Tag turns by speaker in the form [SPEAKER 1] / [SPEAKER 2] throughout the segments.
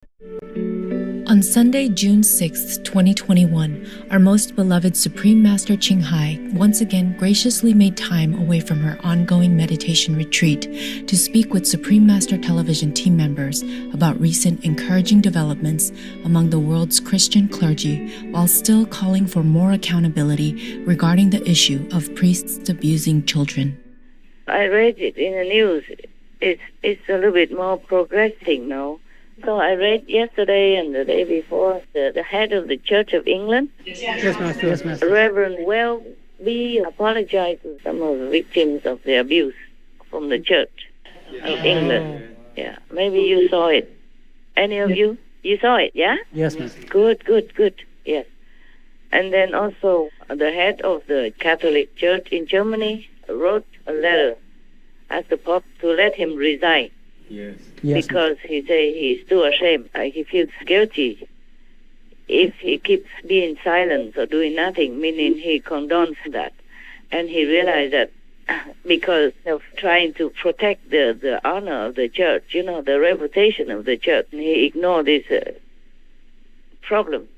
[SPEAKER 1] On Sunday, June 6, 2021, our most beloved Supreme Master Thanh Hải once again graciously made time away from her ongoing meditation retreat to speak with Supreme Master Television team members about recent encouraging developments among the world's Christian clergy, while still calling for more accountability regarding the issue of priests abusing children.
[SPEAKER 2] I read it in the news. It's a little bit more progressing now. So I read yesterday and the day before the head of the Church of England,
[SPEAKER 3] Yes, Master. Yes, Master.
[SPEAKER 2] Reverend Welby, apologized to some of the victims of the abuse from the Church of England. Yeah, maybe you saw it. Any of you? You saw it, yeah?
[SPEAKER 3] Yes, Master.
[SPEAKER 2] Good. Yes. And then also the head of the Catholic Church in Germany wrote a letter, asked the Pope to let him resign.
[SPEAKER 3] Yes,
[SPEAKER 2] Because he say he's too ashamed. He feels guilty if he keeps being silent or doing nothing, meaning he condones that. And he realized that because of trying to protect the honor of the church, the reputation of the church, he ignored this problem.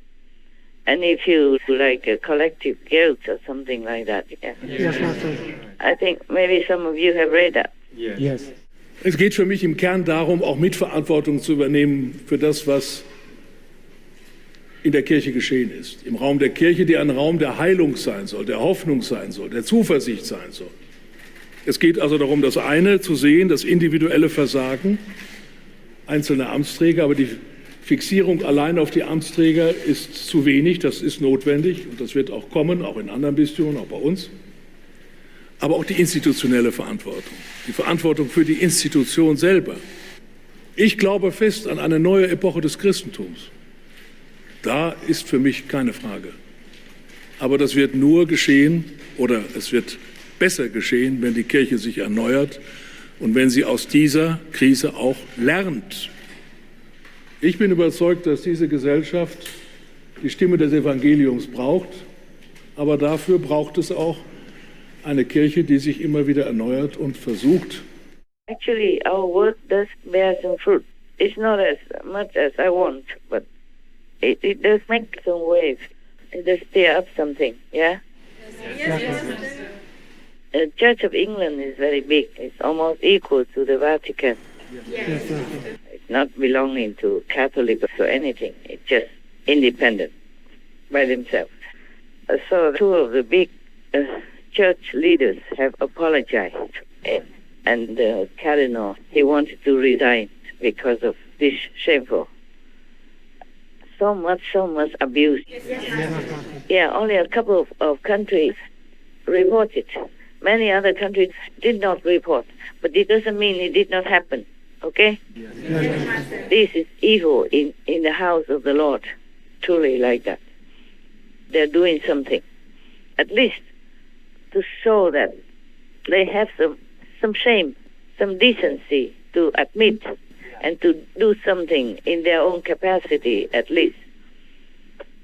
[SPEAKER 2] And he feels like a collective guilt or something like that. Yeah.
[SPEAKER 3] Yes, Master.
[SPEAKER 2] I think maybe some of you have read that.
[SPEAKER 3] Yes.
[SPEAKER 4] Es geht für mich im Kern darum, auch Mitverantwortung zu übernehmen für das, was in der Kirche geschehen ist. Im Raum der Kirche, der ein Raum der Heilung sein soll, der Hoffnung sein soll, der Zuversicht sein soll. Es geht also darum, das eine zu sehen, das individuelle Versagen einzelner Amtsträger, aber die Fixierung allein auf die Amtsträger ist zu wenig, das ist notwendig und das wird auch kommen, auch in anderen Bistümern, auch bei uns. Aber auch die institutionelle Verantwortung, die Verantwortung für die Institution selber. Ich glaube fest an eine neue Epoche des Christentums. Da ist für mich keine Frage. Aber das wird nur geschehen, oder es wird besser geschehen, wenn die Kirche sich erneuert und wenn sie aus dieser Krise auch lernt. Ich bin überzeugt, dass diese Gesellschaft die Stimme des Evangeliums braucht, aber dafür braucht es auch eine Kirche, die sich immer wieder erneuert und versucht.
[SPEAKER 2] Actually, our work does bear some fruit. It's not as much as I want, but it does make some waves. It does stir up something, yeah?
[SPEAKER 3] Yes.
[SPEAKER 2] The Church of England is very big. It's almost equal to the Vatican.
[SPEAKER 3] Yes.
[SPEAKER 2] It's not belonging to Catholic or anything. It's just independent by themselves. So two of the big church leaders have apologized, and the cardinal, he wanted to resign because of this shameful. So much abuse. Yeah, only a couple of countries reported. Many other countries did not report, but it doesn't mean it did not happen, okay? This is evil in the house of the Lord, truly like that. They're doing something, at least to show that they have some shame, some decency to admit and to do something in their own capacity, at least.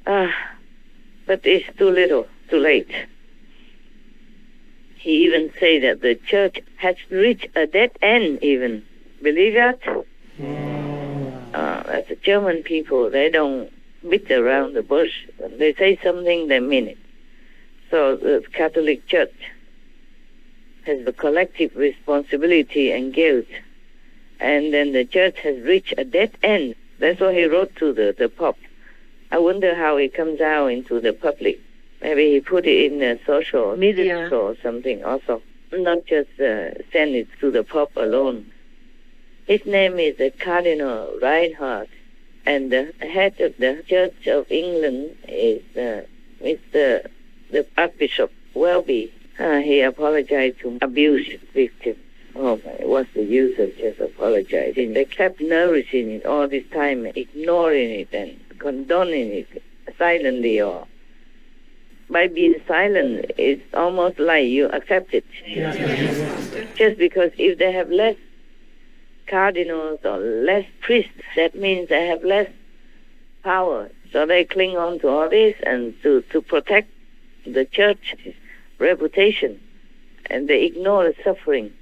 [SPEAKER 2] But it's too little, too late. He even say that the church has reached a dead end even. Believe that? That's the German people. They don't beat around the bush. When they say something, they mean it. So the Catholic Church has the collective responsibility and guilt. And then the church has reached a dead end. That's what he wrote to the Pope. I wonder how it comes out into the public. Maybe he put it in the social media or something also. Not just send it to the Pope alone. His name is Cardinal Reinhardt. And the head of the Church of England is Mr. the Archbishop Welby. He apologized to abuse victims. Oh, what's the use of just apologizing? They kept nourishing it all this time, ignoring it and condoning it silently. Or by being silent, it's almost like you accept it. Just because if they have less cardinals or less priests, that means they have less power. So they cling on to all this and to protect the church's reputation, and they ignore the suffering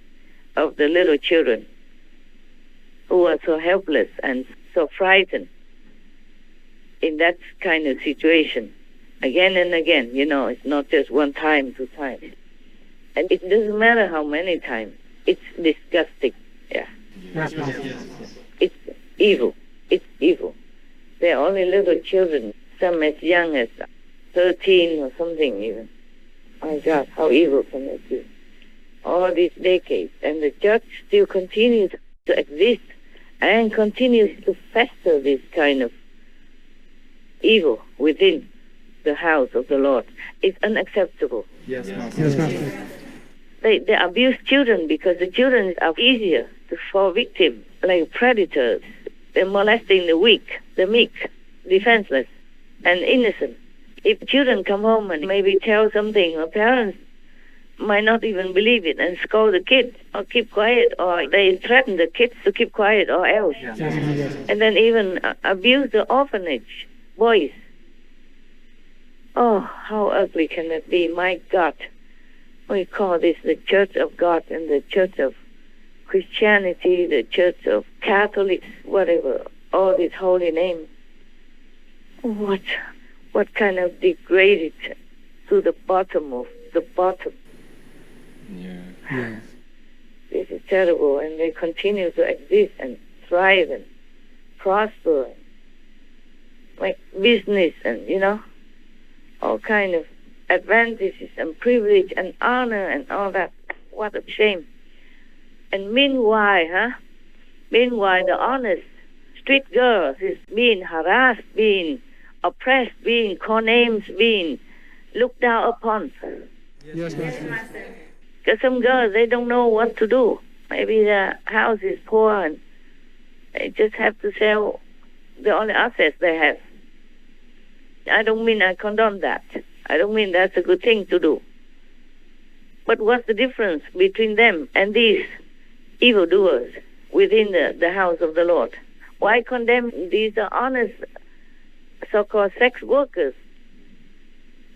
[SPEAKER 2] of the little children who are so helpless and so frightened in that kind of situation. Again and again, it's not just one time, two times. And it doesn't matter how many times. It's disgusting. Yeah.
[SPEAKER 3] Yes,
[SPEAKER 2] It's evil. It's evil. They're only little children, some as young as 13 or something even. My God, how evil can it be? All these decades. And the church still continues to exist and continues to fester this kind of evil within the house of the Lord. It's unacceptable.
[SPEAKER 3] Yes, Master.
[SPEAKER 2] They abuse children because the children are easier to fall victim, like predators. They're molesting the weak, the meek, defenseless, and innocent. If children come home and maybe tell something, or parents might not even believe it and scold the kids or keep quiet, or they threaten the kids to keep quiet or else.
[SPEAKER 3] Yes.
[SPEAKER 2] And then even abuse the orphanage boys. Oh, how ugly can that be? My God. We call this the Church of God and the Church of Christianity, the Church of Catholics, whatever, all these holy names. What kind of degraded to the bottom of the bottom.
[SPEAKER 3] Yes.
[SPEAKER 2] This is terrible, and they continue to exist and thrive and prosper and make business and, all kind of advantages and privilege and honor and all that. What a shame. And meanwhile, the honest street girls is being harassed, being oppressed, being called names, being looked down upon.
[SPEAKER 3] Yes, Master.
[SPEAKER 2] Because some girls, they don't know what to do. Maybe their house is poor and they just have to sell the only assets they have. I don't mean I condone that. I don't mean that's a good thing to do. But what's the difference between them and these evildoers within the house of the Lord? Why condemn these honest so-called sex workers?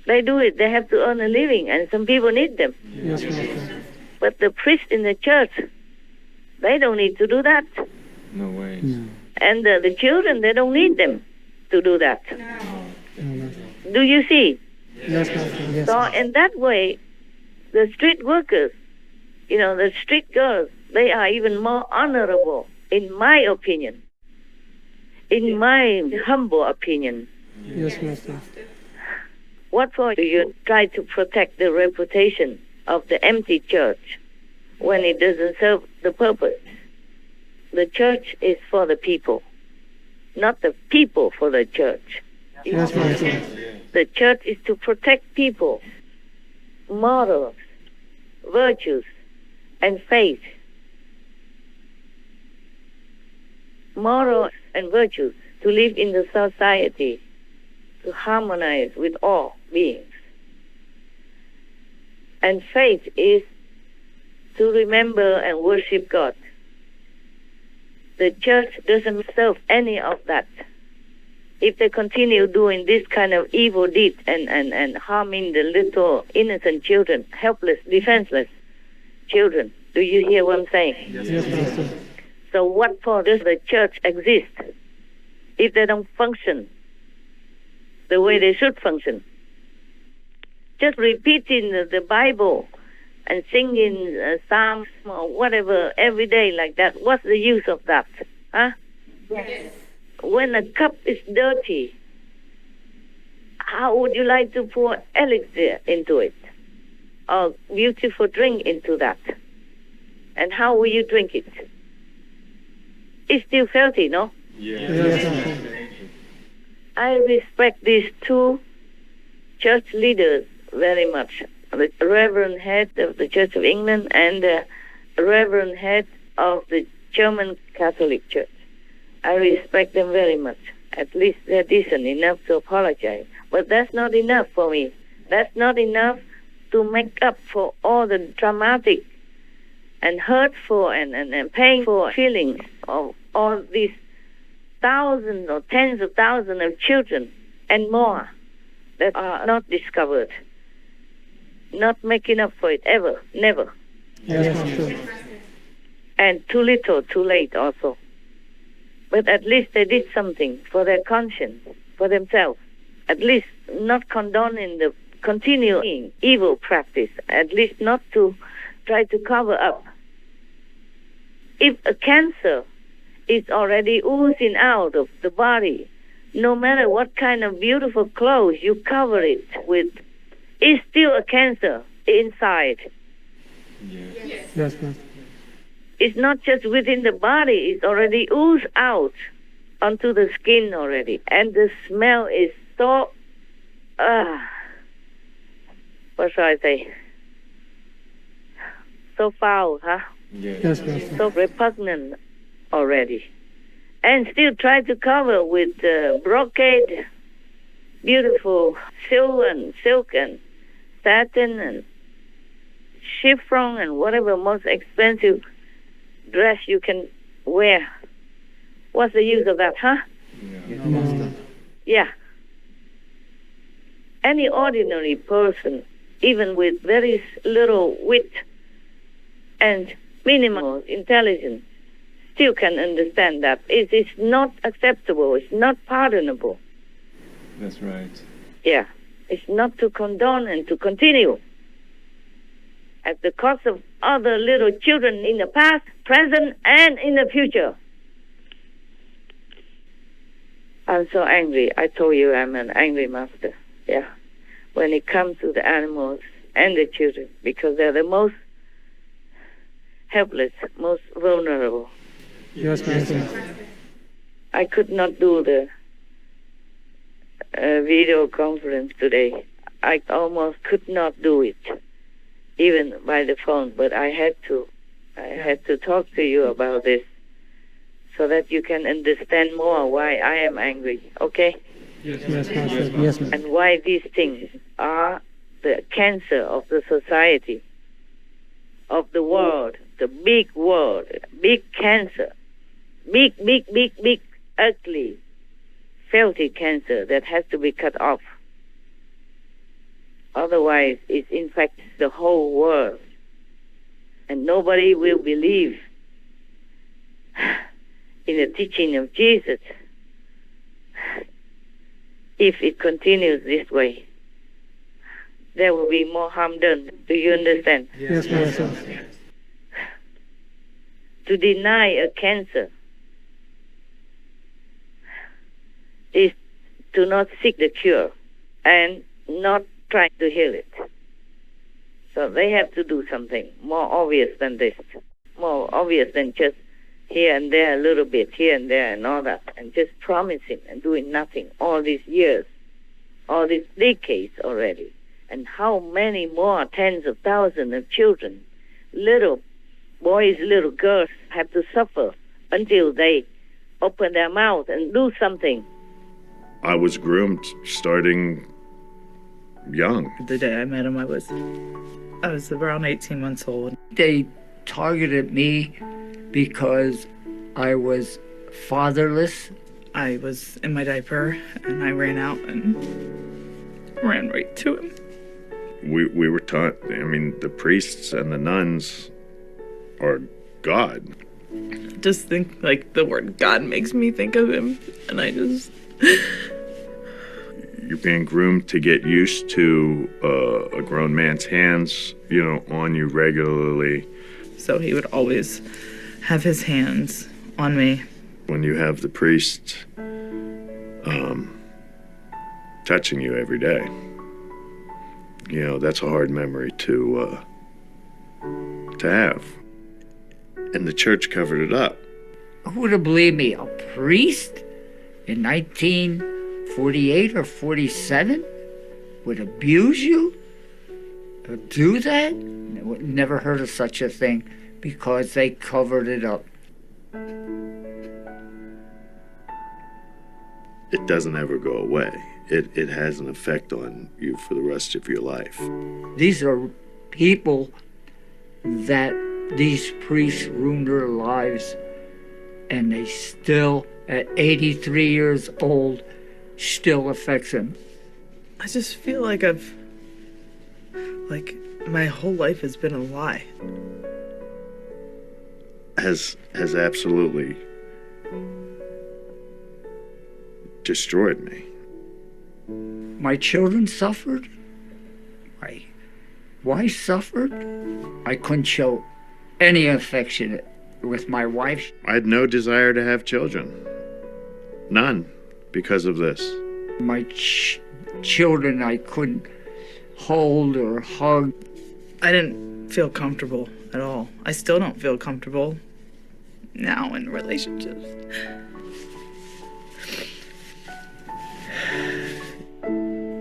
[SPEAKER 2] They do it. They have to earn a living, and some people need them.
[SPEAKER 3] Yes, Master.
[SPEAKER 2] But the priests in the church, they don't need to do that.
[SPEAKER 5] No way.
[SPEAKER 3] No.
[SPEAKER 2] And the children, they don't need them to do that.
[SPEAKER 3] No, Master.
[SPEAKER 2] Do you see?
[SPEAKER 3] Yes, Master. Yes.
[SPEAKER 2] So in that way, the street workers, the street girls, they are even more honorable, in my opinion. In my humble opinion.
[SPEAKER 3] Yes, Master.
[SPEAKER 2] What for do you try to protect the reputation of the empty church when it doesn't serve the purpose? The church is for the people, not the people for the church.
[SPEAKER 3] Yes, Master.
[SPEAKER 2] The church is to protect people, morals, virtues, and faith. Morals and virtues to live in the society, to harmonize with all beings. And faith is to remember and worship God. The church doesn't serve any of that. If they continue doing this kind of evil deed and harming the little innocent children, helpless, defenseless children, do you hear what I'm saying?
[SPEAKER 3] Yes, Master.
[SPEAKER 2] So what for does the church exist if they don't function the way they should function? Just repeating the Bible and singing psalms or whatever every day like that, what's the use of that? Huh?
[SPEAKER 6] Yes.
[SPEAKER 2] When a cup is dirty, how would you like to pour elixir into it? Or beautiful drink into that? And how will you drink it? It's still filthy, no?
[SPEAKER 3] Yes, Master.
[SPEAKER 2] I respect these two church leaders very much. The Reverend Head of the Church of England and the Reverend Head of the German Catholic Church. I respect them very much. At least they're decent enough to apologize. But that's not enough for me. That's not enough to make up for all the dramatic and hurtful and painful feelings of all these thousands or tens of thousands of children and more that are not discovered. Not making up for it ever, never.
[SPEAKER 3] Yes, Master.
[SPEAKER 2] And too little, too late also. But at least they did something for their conscience, for themselves. At least not condoning the continuing evil practice, at least not to try to cover up. If a cancer is already oozing out of the body, no matter what kind of beautiful clothes you cover it with, it's still a cancer inside.
[SPEAKER 3] Yes, Master.
[SPEAKER 2] It's not just within the body, it's already oozed out onto the skin already. And the smell is so, what shall I say? So foul, huh?
[SPEAKER 3] Yes, Master.
[SPEAKER 2] So repugnant already. And still try to cover with brocade, beautiful silk and satin and chiffon and whatever most expensive dress you can wear. What's the use of that, huh?
[SPEAKER 3] No, Master.
[SPEAKER 2] Yeah. Any ordinary person, even with very little wit and minimal intelligence, still can understand that it is not acceptable, it's not pardonable.
[SPEAKER 5] That's right.
[SPEAKER 2] Yeah. It's not to condone and to continue at the cost of other little children in the past, present, and in the future. I'm so angry. I told you I'm an angry master. Yeah. When it comes to the animals and the children, because they're the most helpless, most vulnerable.
[SPEAKER 3] Yes, Master.
[SPEAKER 2] I could not do the video conference today. I almost could not do it, even by the phone, but I had to. I had to talk to you about this so that you can understand more why I am angry, okay?
[SPEAKER 3] Yes, Master. Yes, Master.
[SPEAKER 2] And why these things are the cancer of the society, of the world, the big world, big cancer, big, ugly, filthy cancer that has to be cut off. Otherwise, it infects the whole world. And nobody will believe in the teaching of Jesus if it continues this way. There will be more harm done. Do you understand?
[SPEAKER 3] Yes, Master.
[SPEAKER 2] To deny a cancer is to not seek the cure and not try to heal it. So they have to do something more obvious than this, more obvious than just here and there a little bit, here and there and all that, and just promising and doing nothing all these years, all these decades already. And how many more tens of thousands of children, little boys, little girls, have to suffer until they open their mouth and do something.
[SPEAKER 6] I was groomed starting young.
[SPEAKER 7] The day I met him, I was around 18 months old.
[SPEAKER 8] They targeted me because I was fatherless.
[SPEAKER 7] I was in my diaper, and I ran out and ran right to him.
[SPEAKER 6] We were taught, I mean, the priests and the nuns are God.
[SPEAKER 7] Just think, like, the word God makes me think of him, and I just...
[SPEAKER 6] You're being groomed to get used to a grown man's hands, you know, on you regularly.
[SPEAKER 7] So he would always have his hands on me.
[SPEAKER 6] When you have the priest touching you every day, you know, that's a hard memory to have. And the church covered it up.
[SPEAKER 8] Who would have believed me? A priest in 1948 or 47 would abuse you? Would do that? Never heard of such a thing because they covered it up.
[SPEAKER 6] It doesn't ever go away. It has an effect on you for the rest of your life.
[SPEAKER 8] These are people that these priests ruined their lives, and they still, at 83 years old, still affects them.
[SPEAKER 7] I just feel like my whole life has been a lie.
[SPEAKER 6] Has absolutely destroyed me.
[SPEAKER 8] My children suffered. My wife suffered. I couldn't show any affection with my wife.
[SPEAKER 6] I had no desire to have children. None, because of this.
[SPEAKER 8] My children I couldn't hold or hug.
[SPEAKER 7] I didn't feel comfortable at all. I still don't feel comfortable now in relationships.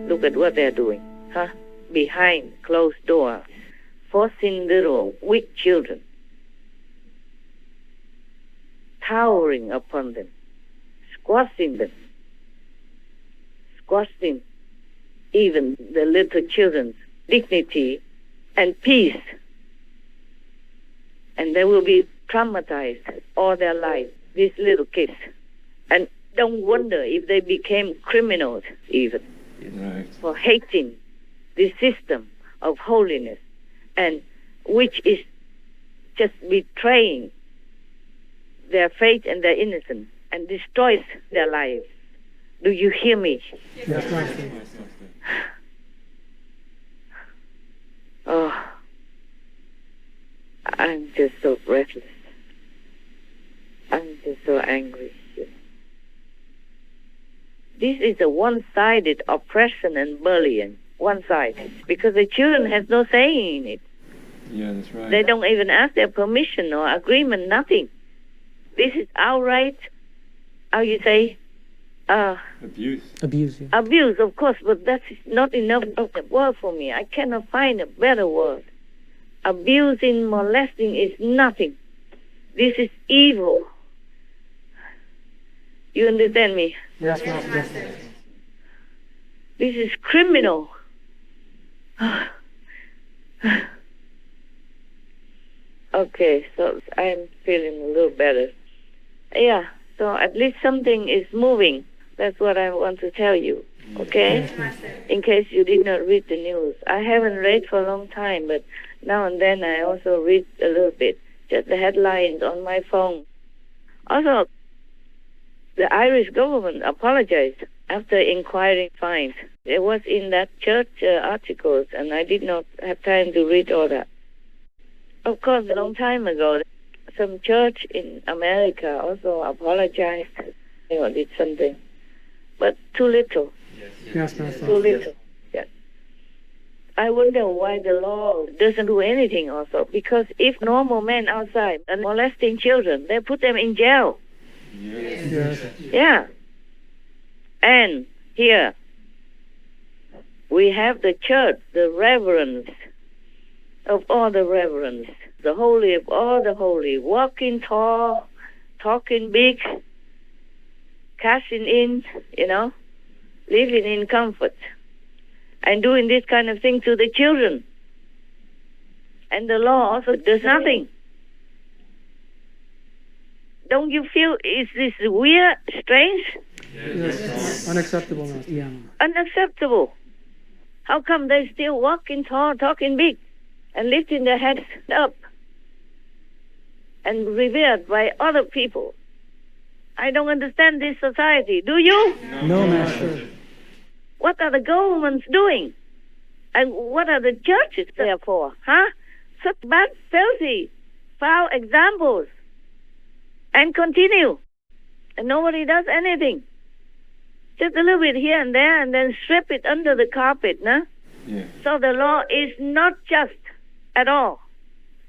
[SPEAKER 2] Look at what they're doing, huh? Behind closed doors, forcing little weak children, towering upon them, squashing even the little children's dignity and peace. And they will be traumatized all their life, these little kids. And don't wonder if they became criminals even.
[SPEAKER 5] Right.
[SPEAKER 2] For hating the system of holiness, and which is just betraying their faith and their innocence and destroys their lives. Do you hear me?
[SPEAKER 3] Yes, Master.
[SPEAKER 2] Oh, I'm just so breathless. I'm just so angry. This is a one-sided oppression and bullying. One-sided. Because the children have no say in it.
[SPEAKER 5] Yeah, that's right.
[SPEAKER 2] They don't even ask their permission or agreement, nothing. This is outright, how you say?
[SPEAKER 5] Abuse.
[SPEAKER 3] Abuse, yeah.
[SPEAKER 2] Abuse, of course, but that is not enough of a word for me. I cannot find a better word. Abusing, molesting is nothing. This is evil. You understand me?
[SPEAKER 3] Yes, Master.
[SPEAKER 2] This is criminal. Okay, so I'm feeling a little better. Yeah, so at least something is moving. That's what I want to tell you, okay? In case you did not read the news. I haven't read for a long time, but now and then I also read a little bit, just the headlines on my phone. Also, the Irish government apologized after inquiring fines. It was in that church articles, and I did not have time to read all that. Of course, a long time ago, some church in America also apologized, did something. But too little.
[SPEAKER 3] Yes, Master.
[SPEAKER 2] Too little. Yes. I wonder why the law doesn't do anything also. Because if normal men outside are molesting children, they put them in jail.
[SPEAKER 3] Yes.
[SPEAKER 2] Yeah. And here, we have the church, the reverends of all the reverends, the holy of all the holy, walking tall, talking big, cashing in, living in comfort, and doing this kind of thing to the children. And the law also does nothing. Don't you feel is this weird, strange?
[SPEAKER 3] Yes. Unacceptable, Master. Yeah.
[SPEAKER 2] Unacceptable. How come they still walking tall, talking big, and lifting their heads up, and revered by other people? I don't understand this society. Do you?
[SPEAKER 3] No, Master.
[SPEAKER 2] What are the governments doing? And what are the churches there for? Huh? Such bad, filthy, foul examples. And continue. And nobody does anything. Just a little bit here and there, and then sweep it under the carpet, no?
[SPEAKER 5] Yeah.
[SPEAKER 2] So the law is not just at all.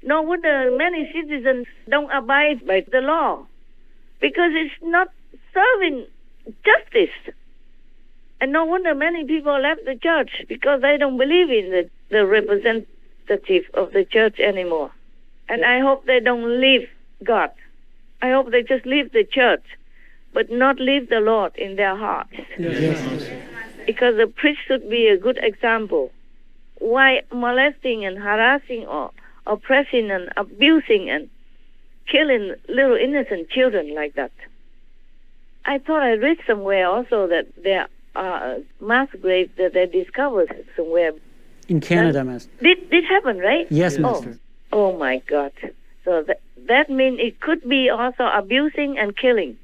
[SPEAKER 2] No wonder many citizens don't abide by the law, because it's not serving justice. And no wonder many people left the church, because they don't believe in the representative of the church anymore. And I hope they don't leave God. I hope they just leave the church, but not leave the Lord in their hearts.
[SPEAKER 3] Yes.
[SPEAKER 2] Because the priest should be a good example. Why molesting and harassing or oppressing and abusing and killing little innocent children like that? I thought I read somewhere also that there are mass graves that they discovered somewhere.
[SPEAKER 3] In Canada, Master.
[SPEAKER 2] Did happen, right?
[SPEAKER 3] Yes, Master.
[SPEAKER 2] Oh my God. So that means it could be also abusing and killing.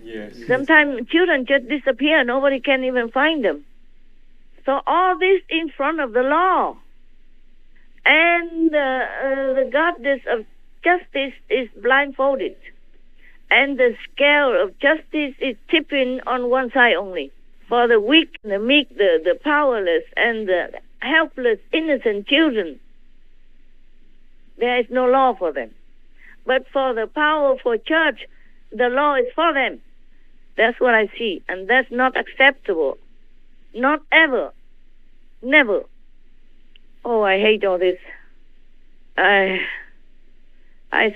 [SPEAKER 5] Yes.
[SPEAKER 2] Sometimes children just disappear. Nobody can even find them. So all this in front of the law. And the goddess of justice is blindfolded. And the scale of justice is tipping on one side only. For the weak, the meek, the powerless, and the helpless, innocent children, there is no law for them. But for the powerful church, the law is for them. That's what I see. And that's not acceptable. Not ever. Never. Oh, I hate all this. I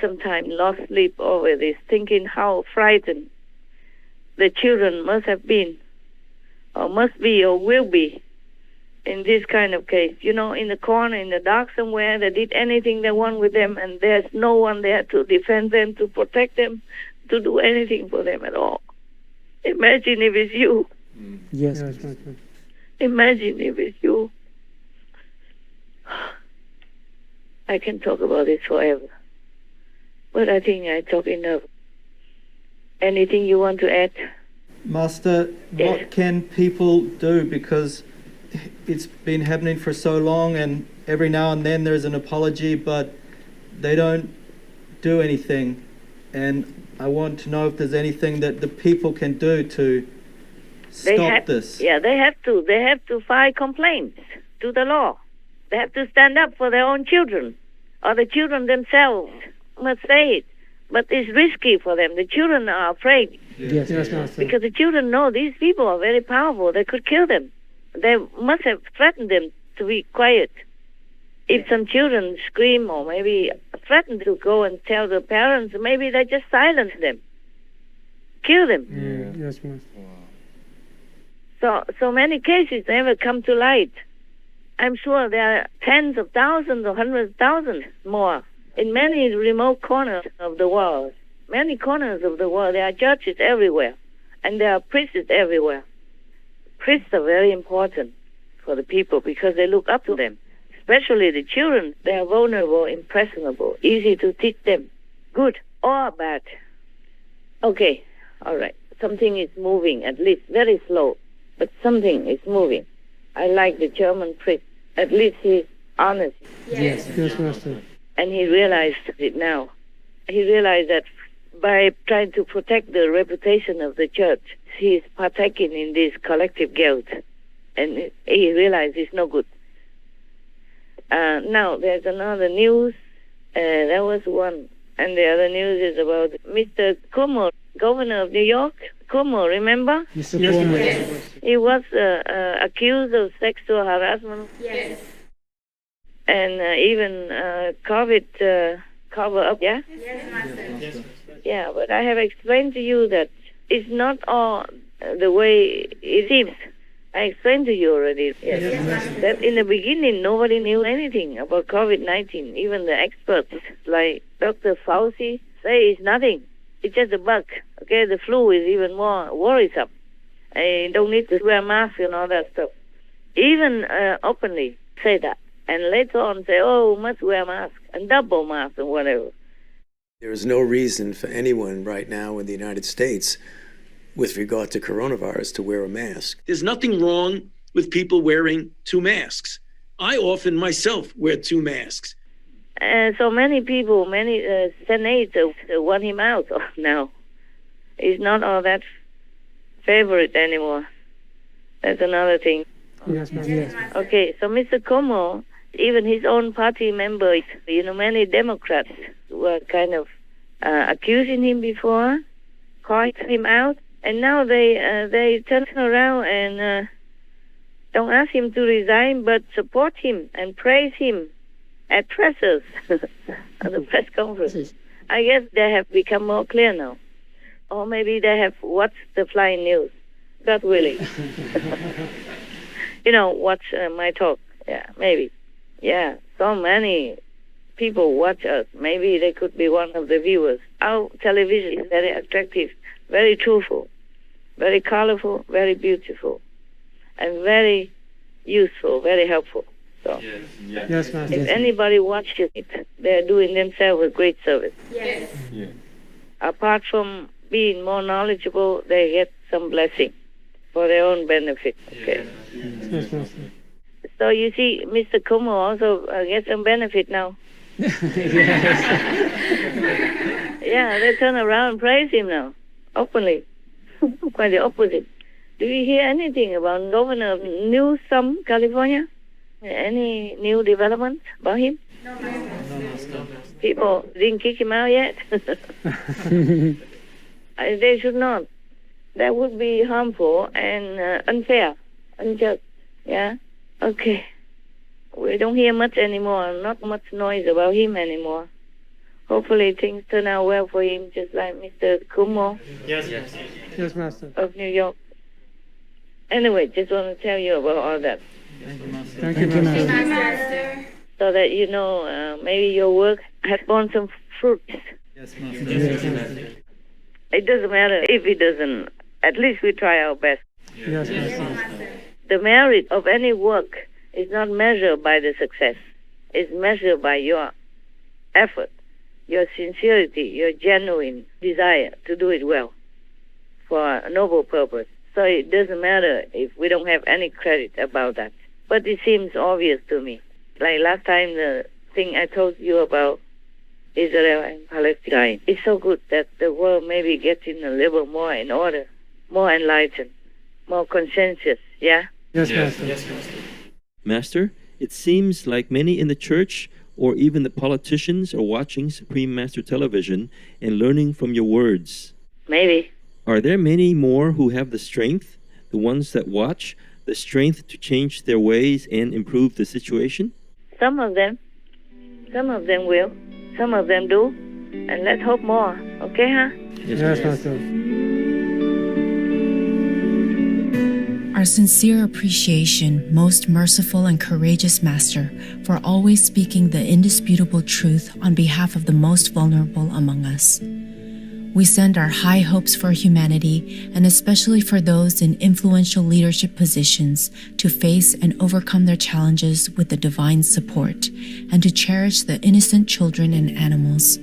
[SPEAKER 2] sometimes lost sleep over this, thinking how frightened the children must have been, or must be, or will be, in this kind of case. You know, in the corner, in the dark somewhere, they did anything they want with them, and there's no one there to defend them, to protect them, to do anything for them at all. Imagine if it's you.
[SPEAKER 3] Yes.
[SPEAKER 2] Imagine if it's you. I can talk about this forever. But I think I talk enough. Anything you want to add?
[SPEAKER 9] Master,
[SPEAKER 2] Yes.
[SPEAKER 9] what can people do? Because it's been happening for so long, and every now and then there's an apology, but they don't do anything. And I want to know if there's anything that the people can do to stop this.
[SPEAKER 2] Yeah, they have to. They have to file complaints to the law. They have to stand up for their own children, or the children themselves must say it. But it's risky for them. The children are afraid.
[SPEAKER 3] Yes, Master.
[SPEAKER 2] Because the children know these people are very powerful. They could kill them. They must have threatened them to be quiet. If some children scream or maybe threaten to go and tell the parents, maybe they just silence them, kill them.
[SPEAKER 3] Yes, Master.
[SPEAKER 2] So many cases never come to light. I'm sure there are tens of thousands or hundreds of thousands more in many remote corners of the world. Many corners of the world, there are churches everywhere, and there are priests everywhere. Priests are very important for the people because they look up to them. Especially the children, they are vulnerable, impressionable, easy to teach them, good or bad. Okay, all right. Something is moving, at least very slow, but something is moving. I like the German priest. At least he's honest.
[SPEAKER 3] Yes, Master.
[SPEAKER 2] And he realized it now. He realized that by trying to protect the reputation of the church, he's partaking in this collective guilt. And he realized it's no good. Now, there's another news. There was one. And the other news is about Mr. Cuomo, governor of New York. Cuomo, remember?
[SPEAKER 3] Yes.
[SPEAKER 2] He was accused of sexual harassment.
[SPEAKER 10] Yes.
[SPEAKER 2] And even COVID cover-up, yeah?
[SPEAKER 10] Yes, Master.
[SPEAKER 2] Yeah, but I have explained to you that it's not all the way it seems. I explained to you already. Yes. That in the beginning, nobody knew anything about COVID-19. Even the experts, like Dr. Fauci, say it's nothing. It's just a bug. Okay, the flu is even more worrisome. I don't need to wear masks and all that stuff. Even openly say that. And later on say, oh, must wear masks and double masks and whatever.
[SPEAKER 11] There is no reason for anyone right now in the United States with regard to coronavirus to wear a mask.
[SPEAKER 12] There's nothing wrong with people wearing two masks. I often myself wear two masks.
[SPEAKER 2] So many people, many senators want him out now. He's not all that favorite anymore. That's another thing.
[SPEAKER 3] Yes, Master.
[SPEAKER 2] Okay, so Mr. Cuomo, even his own party members, many Democrats were kind of accusing him before, calling him out, and now they turn around and don't ask him to resign, but support him and praise him at pressers, at the press conferences. I guess they have become more clear now. Or maybe they have watched the flying news. God willing. Watch my talk. Yeah, maybe. Yeah, so many people watch us. Maybe they could be one of the viewers. Our television is very attractive, very truthful, very colorful, very beautiful, and very useful, very helpful. So,
[SPEAKER 3] Yes, Master.
[SPEAKER 2] if anybody watches it, they're doing themselves a great service.
[SPEAKER 10] Yes.
[SPEAKER 5] Yeah.
[SPEAKER 2] Apart from being more knowledgeable, they get some blessing for their own benefit. Okay.
[SPEAKER 3] Yes, Master.
[SPEAKER 2] So you see, Mr. Kumo also gets some benefit now. Yeah, they turn around and praise him now, openly. Quite the opposite. Do you hear anything about Governor of Newsom, California? Any new developments about him?
[SPEAKER 9] No, Master.
[SPEAKER 2] People didn't kick him out yet? They should not. That would be harmful and unfair, unjust. Yeah? Okay. We don't hear much anymore, not much noise about him anymore. Hopefully things turn out well for him, just like Mr. Kumo
[SPEAKER 3] Yes, Master.
[SPEAKER 2] of New York. Anyway, just want to tell you about all that.
[SPEAKER 9] Thank you, Master.
[SPEAKER 3] Thank you, Master.
[SPEAKER 2] So that you know, maybe your work has borne some fruits.
[SPEAKER 9] Yes, Master.
[SPEAKER 3] Yes, Master.
[SPEAKER 2] It doesn't matter if it doesn't. At least we try our best.
[SPEAKER 3] Yes, Master.
[SPEAKER 2] The merit of any work is not measured by the success. It's measured by your effort, your sincerity, your genuine desire to do it well for a noble purpose. So it doesn't matter if we don't have any credit about that. But it seems obvious to me. Like last time, the thing I told you about Israel and Palestine. It's so good that the world maybe getting a little more in order, more enlightened, more conscientious, yeah?
[SPEAKER 3] Yes, Master.
[SPEAKER 10] Master, it seems like many in the church or even the politicians are watching Supreme Master Television and learning from your words.
[SPEAKER 2] Maybe.
[SPEAKER 10] Are there many more who have the strength, the ones that watch, the strength to change their ways and improve the situation?
[SPEAKER 2] Some of them will. Some of them do. And let's hope more. Okay, huh?
[SPEAKER 3] Yes, Master.
[SPEAKER 1] Our sincere appreciation, most merciful and courageous Master, for always speaking the indisputable truth on behalf of the most vulnerable among us. We send our high hopes for humanity, and especially for those in influential leadership positions, to face and overcome their challenges with the divine support, and to cherish the innocent children and animals.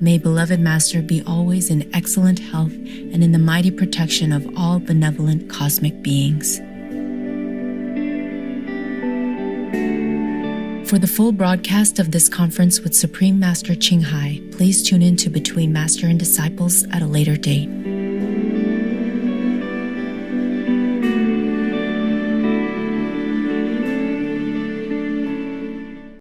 [SPEAKER 1] May beloved Master be always in excellent health and in the mighty protection of all benevolent cosmic beings. For the full broadcast of this conference with Supreme Master Ching Hai, please tune in to Between Master and Disciples at a later date.